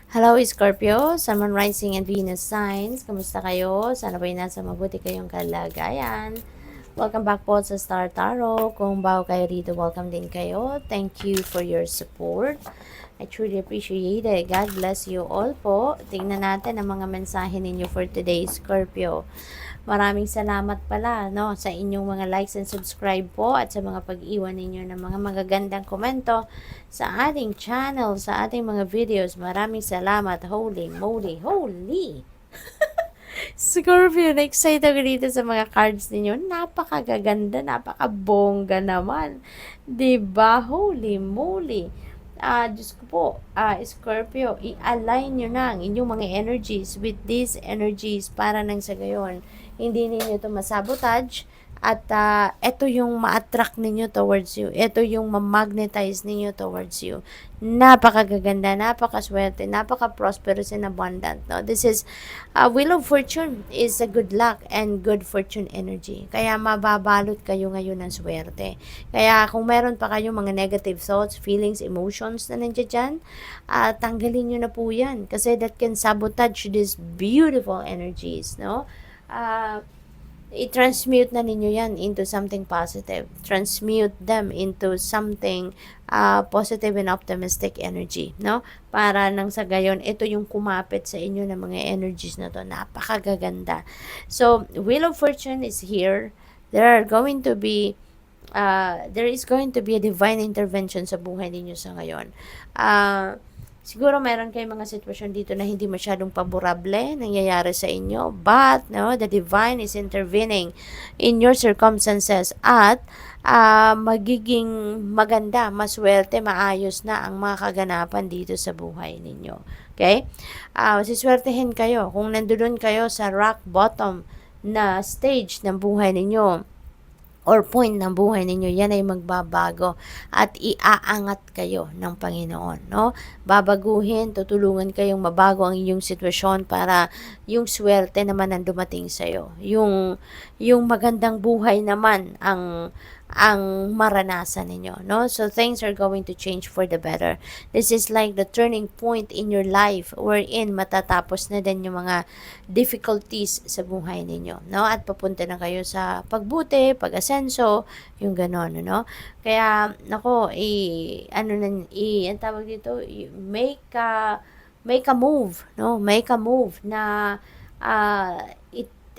Hello, Scorpio, Sun, Moon, Rising, and Venus signs. Kamusta kayo? Sana ba'y nasa mabuti kayong kalagayan? Welcome back po sa Star Tarot. Kung bago kayo rito, welcome din kayo. Thank you for your support. I truly appreciate it. God bless you all po. Tingnan natin ang mga mensahe ninyo for today, Scorpio. Maraming salamat pala no, sa inyong mga likes and subscribe po at sa mga pag-iwan ninyo ng mga magagandang komento sa ating channel, sa ating mga videos. Maraming salamat. Holy moly, holy! Scorpio, na-excite ako dito sa mga cards ninyo. Napakagaganda, napakabongga naman. 'Di ba? Holy moly. Diyos ko po, Scorpio, i-align nyo na ang inyong mga energies with these energies para nang sa gayon, hindi ninyo ito masabotage at ito yung ma-attract ninyo towards you. Ito yung ma-magnetize ninyo towards you. Napakagaganda, napakaswerte, napaka-prosperous and abundant. No? This is, Wheel of Fortune is a good luck and good fortune energy. Kaya mababalot kayo ngayon ng swerte. Kaya kung meron pa kayong mga negative thoughts, feelings, emotions na nandiyan dyan, tanggalin nyo na po yan. Kasi that can sabotage these beautiful energies. No? I-transmute na ninyo yan into something positive. Transmute them into something positive and optimistic energy, no? Para nang sa gayon, ito yung kumapit sa inyo ng mga energies na to. Napakagaganda. So, Wheel of Fortune is here. There is going to be a divine intervention sa buhay ninyo sa ngayon. Siguro meron kayong mga sitwasyon dito na hindi masyadong paborable nangyayari sa inyo, but no, the divine is intervening in your circumstances at magiging maganda, maswerte, maayos na ang mga kaganapan dito sa buhay ninyo. Okay? Siswertehin kayo kung nandoon kayo sa rock bottom na stage ng buhay ninyo or point ng buhay ninyo, yan ay magbabago at iaangat kayo ng Panginoon, no? Babaguhin, tutulungan kayong mabago ang inyong sitwasyon para yung swerte naman ang dumating sa iyo. Yung magandang buhay naman ang maranasan ninyo, no? So things are going to change for the better. This is like the turning point in your life wherein matatapos na din yung mga difficulties sa buhay ninyo, no? At papunta na kayo sa pagbuti, pag-asenso, yung ganon, no? Kaya nako, ang tawag dito, make a move, no? Make a move na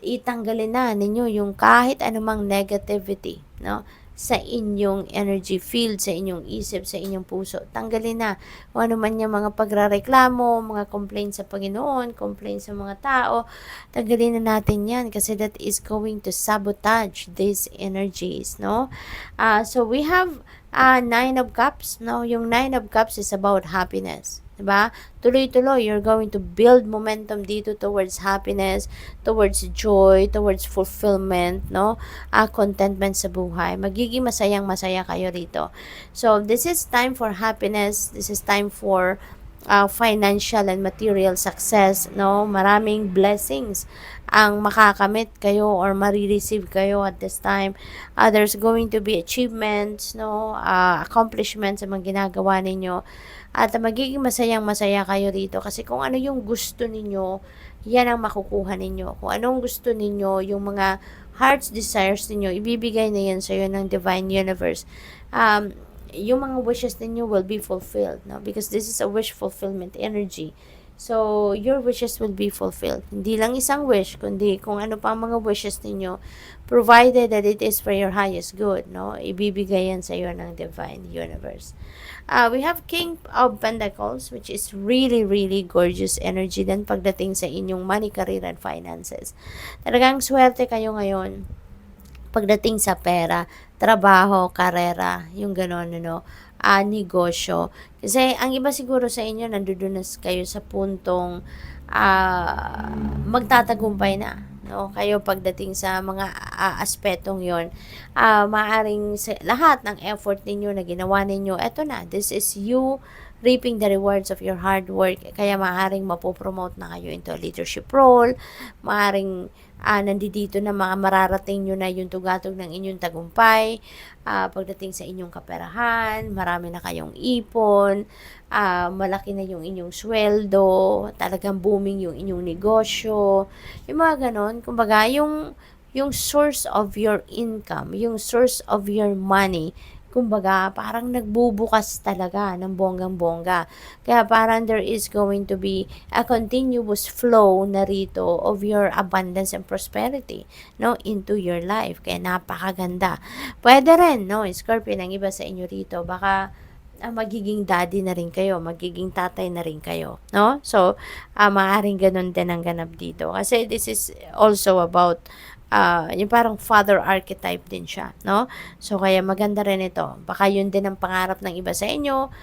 itanggalin na ninyo yung kahit anumang negativity, no? Sa inyong energy field, sa inyong isip, sa inyong puso. Tanggalin na kung ano man yung mga pagrareklamo, mga complaints sa Panginoon, complaints sa mga tao. Tanggalin na natin yan kasi that is going to sabotage these energies, no? So we have Nine of Cups, no? Yung Nine of Cups is about happiness. Diba? Tuloy-tuloy, you're going to build momentum dito towards happiness, towards joy, towards fulfillment, no? Contentment sa buhay. Magiging masayang-masaya kayo rito. So, this is time for happiness. This is time for financial and material success, no? Maraming blessings ang makakamit kayo or marireceive kayo at this time. There's going to be achievements, no? Accomplishments sa mga ginagawa ninyo. At magiging masayang-masaya kayo rito kasi kung ano yung gusto ninyo, yan ang makukuha ninyo. Kung anong gusto ninyo, yung mga heart's desires ninyo, ibibigay na yan sa iyo ng Divine Universe. Yung mga wishes ninyo will be fulfilled, no? Because this is a wish fulfillment energy. So, your wishes will be fulfilled. Hindi lang isang wish, kundi kung ano pa ang mga wishes ninyo, provided that it is for your highest good, no? Ibibigay yan sa iyo ng Divine Universe. We have King of Pentacles, which is really, really gorgeous energy din pagdating sa inyong money, career, and finances. Talagang swerte kayo ngayon pagdating sa pera, trabaho, karera, yung gano'n, no? Negosyo. Kasi ang iba siguro sa inyo, nandoon na kayo sa puntong magtatagumpay na. No? Kayo pagdating sa mga aspetong yon, maaring lahat ng effort ninyo na ginawa ninyo, eto na, this is you reaping the rewards of your hard work. Kaya maaaring mapopromote na kayo into a leadership role, maaaring nandito na mga mararating nyo na yung tugatog ng inyong tagumpay, pagdating sa inyong kaperahan, marami na kayong ipon, malaki na yung inyong sweldo, talagang booming yung inyong negosyo, yung mga ganon. Kumbaga, yung source of your income, yung source of your money, kumbaga, parang nagbubukas talaga ng bonggang-bongga. Kaya parang there is going to be a continuous flow na rito of your abundance and prosperity, no, into your life. Kaya napakaganda. Pwede rin, no, Scorpio, ng iba sa inyo rito, baka magiging daddy na rin kayo, magiging tatay na rin kayo, no? So, maaaring ganun din ang ganap dito. Kasi this is also about yung parang father archetype din siya, no? So, kaya maganda rin ito. Baka yun din ang pangarap ng iba sa inyo.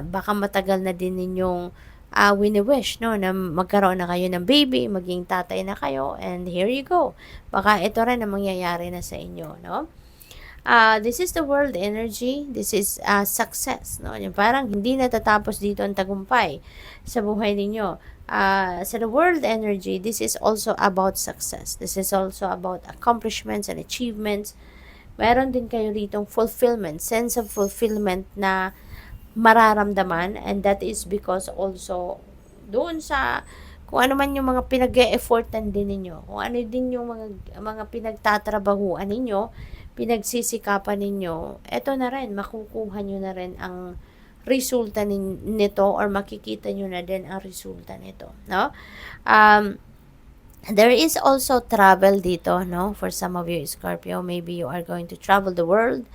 Baka matagal na din ninyong wini-wish, no? Na magkaroon na kayo ng baby, maging tatay na kayo, and here you go. Baka ito rin ang mangyayari na sa inyo, no? This is the world energy. This is success, no? Yung parang hindi natatapos dito ang tagumpay sa buhay ninyo. Sa the world energy, this is also about success. This is also about accomplishments and achievements. Meron din kayo ditong fulfillment, sense of fulfillment na mararamdaman, and that is because also doon sa kung ano man yung mga pinag-e-effortan din ninyo, kung ano din yung mga pinagtatrabahuan ninyo, pinagsisikapan ninyo, eto na rin, makukuha nyo na rin ang resulta nito, or makikita nyo na din ang resulta nito, no? There is also travel dito, no? For some of you, Scorpio, maybe you are going to travel the world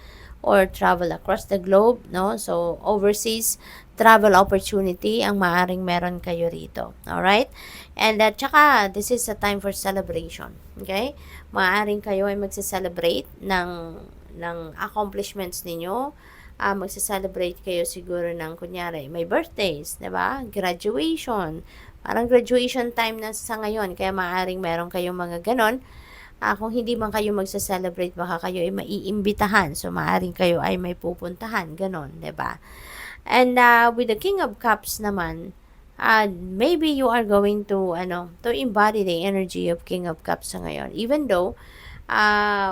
or travel across the globe, no? So, overseas travel opportunity ang maaring meron kayo rito. Alright? And tsaka, this is a time for celebration. Okay? Maaring kayo ay magse-celebrate ng accomplishments ninyo. Magse-celebrate kayo siguro ng, kunyari, may birthdays, diba? Graduation. Parang graduation time na sa ngayon. Kaya maaring meron kayong mga ganon. Kung hindi man kayo magsa-celebrate, baka kayo ay maiimbitahan. So, maaring kayo ay may pupuntahan. Ganon, diba? And with the King of Cups naman, maybe you are going to embody the energy of King of Cups sa ngayon. Even though,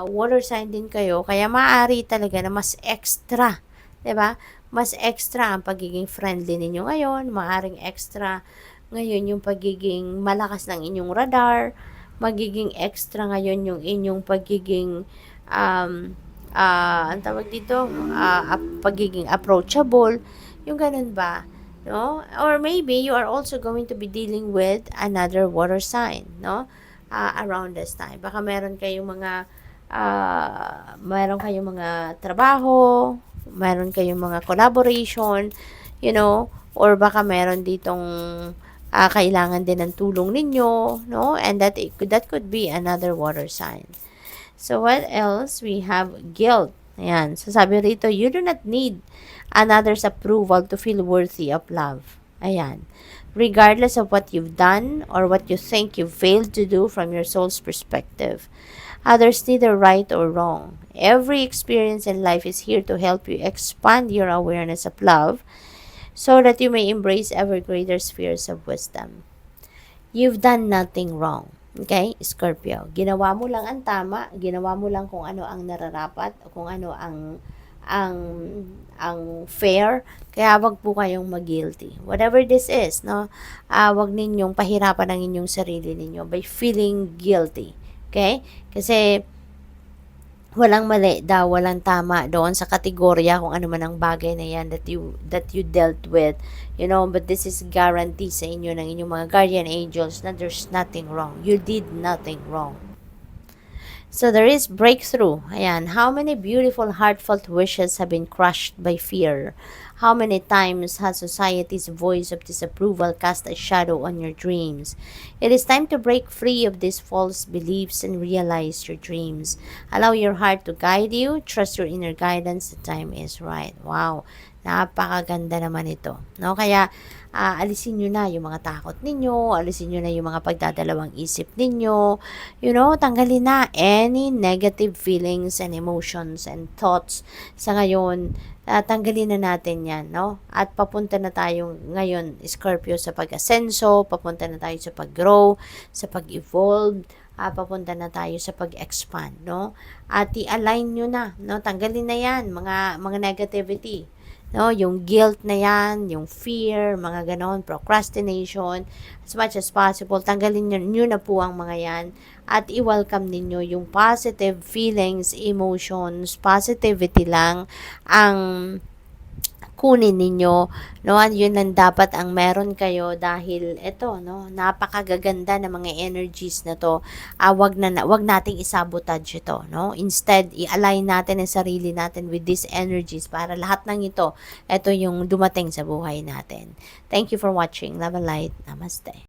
water sign din kayo, kaya maaari talaga na mas extra, 'di ba? Mas extra ang pagiging friendly ninyo ngayon, maaring extra ngayon yung pagiging malakas ng inyong radar, magiging extra ngayon yung inyong pagiging ang tawag dito, pagiging approachable, yung ganun ba, no? Or maybe you are also going to be dealing with another water sign, no? Around this time. Baka meron kayong mga trabaho, meron kayong mga collaboration, or baka meron ditong kailangan din ng tulong ninyo, no? And that could be another water sign. So, what else? We have guilt. Ayan. So, sabi rito, you do not need another's approval to feel worthy of love. Ayan. Regardless of what you've done or what you think you failed to do from your soul's perspective, others neither right or wrong. Every experience in life is here to help you expand your awareness of love so that you may embrace ever greater spheres of wisdom. You've done nothing wrong. Okay, Scorpio. Ginawa mo lang ang tama, ginawa mo lang kung ano ang nararapat, o kung ano ang fair. Kaya wag po kayong mag-guilty. Whatever this is, no? Wag ninyong pahirapan ang inyong sarili ninyo by feeling guilty. Okay? Kasi walang mali daw, walang tama doon sa kategorya kung ano man ang bagay na yan that you dealt with, but this is guarantee sa inyo ng inyong mga guardian angels na there's nothing wrong. You did nothing wrong. So there is breakthrough. Ayan, how many beautiful heartfelt wishes have been crushed by fear? How many times has society's voice of disapproval cast a shadow on your dreams? It is time to break free of these false beliefs and realize your dreams. Allow your heart to guide you. Trust your inner guidance. The time is right. Wow. Napakaganda naman ito. No? Kaya, alisin niyo na yung mga takot ninyo, alisin niyo na yung mga pagdadalawang isip ninyo, tanggalin na any negative feelings and emotions and thoughts sa ngayon. Tanggalin na natin yan, no? At papunta na tayo ngayon, Scorpio, sa pag-asenso, papunta na tayo sa pag-grow, sa pag-evolve, papunta na tayo sa pag-expand, no? At i-align nyo na, no? Tanggalin na yan, mga negativity, no? Yung guilt na yan, yung fear, mga ganon, procrastination, as much as possible, tanggalin nyo na po ang mga yan at i-welcome ninyo yung positive feelings, emotions, positivity lang ang kunin ninyo, no? Yun lang dapat ang meron kayo dahil ito, no? Napakagaganda ng mga energies na to. Wag nating isabotage ito, no? Instead, i-align natin ang sarili natin with these energies para lahat ng ito yung dumating sa buhay natin. Thank you for watching. Love and light. Namaste.